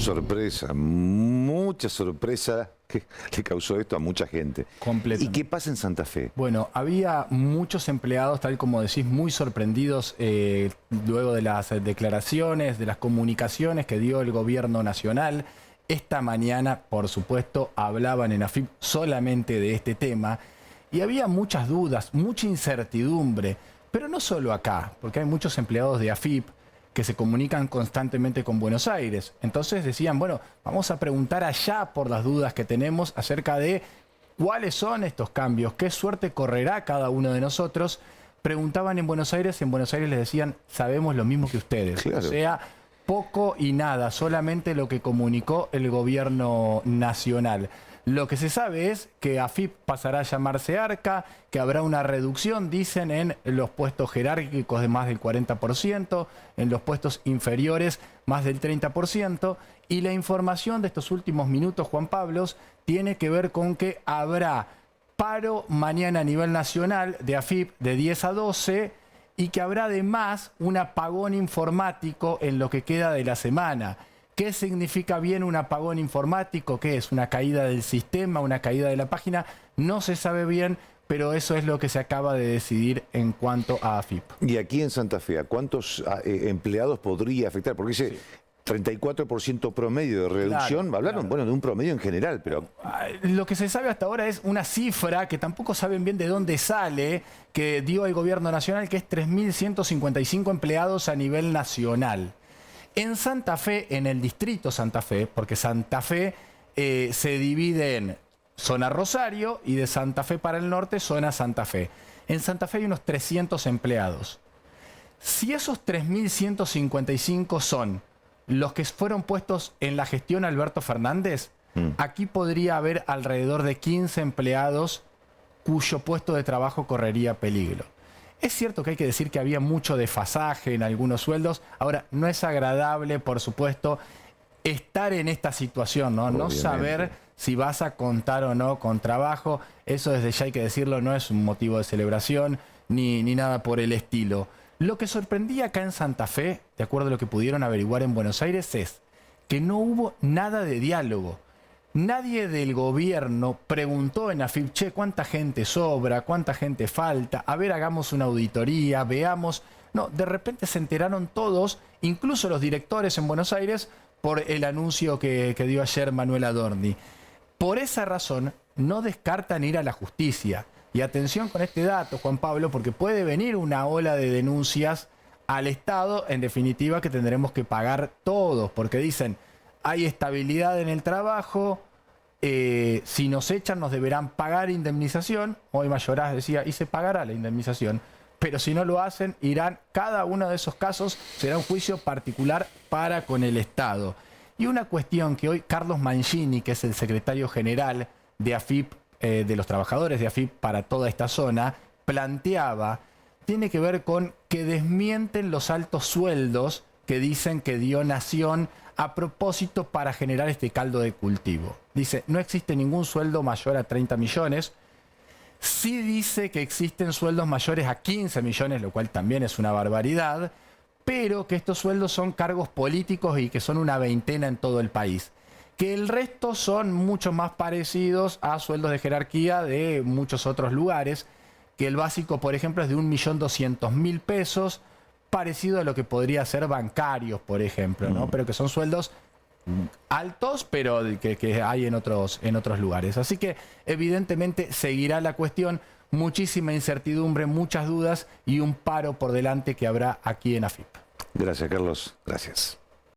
Sorpresa, mucha sorpresa que le causó esto a mucha gente. ¿Y qué pasa en Santa Fe? Bueno, había muchos empleados, tal como decís, muy sorprendidos luego de las declaraciones, de las comunicaciones que dio el gobierno nacional. Esta mañana, por supuesto, hablaban en AFIP solamente de este tema y había muchas dudas, mucha incertidumbre, pero no solo acá, porque hay muchos empleados de AFIP que se comunican constantemente con Buenos Aires. Entonces decían, bueno, vamos a preguntar allá por las dudas que tenemos acerca de cuáles son estos cambios, qué suerte correrá cada uno de nosotros. Preguntaban en Buenos Aires y en Buenos Aires les decían, sabemos lo mismo que ustedes. Claro. O sea, poco y nada, solamente lo que comunicó el gobierno nacional. Lo que se sabe es que AFIP pasará a llamarse ARCA, que habrá una reducción, dicen, en los puestos jerárquicos de más del 40%, en los puestos inferiores más del 30%, y la información de estos últimos minutos, Juan Pablo, tiene que ver con que habrá paro mañana a nivel nacional de AFIP de 10 a 12 y que habrá además un apagón informático en lo que queda de la semana. ¿Qué significa bien un apagón informático? ¿Qué es? ¿Una caída del sistema? ¿Una caída de la página? No se sabe bien, pero eso es lo que se acaba de decidir en cuanto a AFIP. Y aquí en Santa Fe, ¿a cuántos empleados podría afectar? Porque dice 34% promedio de reducción. Claro, hablaron, bueno, de un promedio en general, pero... Lo que se sabe hasta ahora es una cifra que tampoco saben bien de dónde sale, que dio el gobierno nacional, que es 3.155 empleados a nivel nacional. En Santa Fe, en el distrito Santa Fe, porque Santa Fe se divide en zona Rosario y de Santa Fe para el norte, zona Santa Fe. En Santa Fe hay unos 300 empleados. Si esos 3.155 son los que fueron puestos en la gestión Alberto Fernández, aquí podría haber alrededor de 15 empleados cuyo puesto de trabajo correría peligro. Es cierto que hay que decir que había mucho desfasaje en algunos sueldos. Ahora, no es agradable, por supuesto, estar en esta situación, ¿no? No saber si vas a contar o no con trabajo. Eso desde ya hay que decirlo, no es un motivo de celebración ni nada por el estilo. Lo que sorprendía acá en Santa Fe, de acuerdo a lo que pudieron averiguar en Buenos Aires, es que no hubo nada de diálogo. Nadie del gobierno preguntó en AFIP, che, ¿cuánta gente sobra? ¿Cuánta gente falta? A ver, hagamos una auditoría, veamos. No, de repente se enteraron todos, incluso los directores en Buenos Aires, por el anuncio que dio ayer Manuel Adorni. Por esa razón, no descartan ir a la justicia. Y atención con este dato, Juan Pablo, porque puede venir una ola de denuncias al Estado, en definitiva, que tendremos que pagar todos, porque dicen... Hay estabilidad en el trabajo, si nos echan nos deberán pagar indemnización. Hoy Mayoraz decía, y se pagará la indemnización. Pero si no lo hacen, irán, cada uno de esos casos será un juicio particular para con el Estado. Y una cuestión que hoy Carlos Mancini, que es el secretario general de AFIP, de los trabajadores de AFIP para toda esta zona, planteaba, tiene que ver con que desmienten los altos sueldos que dicen que dio Nación a propósito para generar este caldo de cultivo. Dice, no existe ningún sueldo mayor a 30 millones. Sí dice que existen sueldos mayores a 15 millones, lo cual también es una barbaridad, pero que estos sueldos son cargos políticos y que son una veintena en todo el país. Que el resto son mucho más parecidos a sueldos de jerarquía de muchos otros lugares, que el básico, por ejemplo, es de 1.200.000 pesos, parecido a lo que podría ser bancarios, por ejemplo, ¿no? Pero que son sueldos altos, pero que hay en otros lugares. Así que evidentemente seguirá la cuestión, muchísima incertidumbre, muchas dudas y un paro por delante que habrá aquí en AFIP. Gracias, Carlos. Gracias.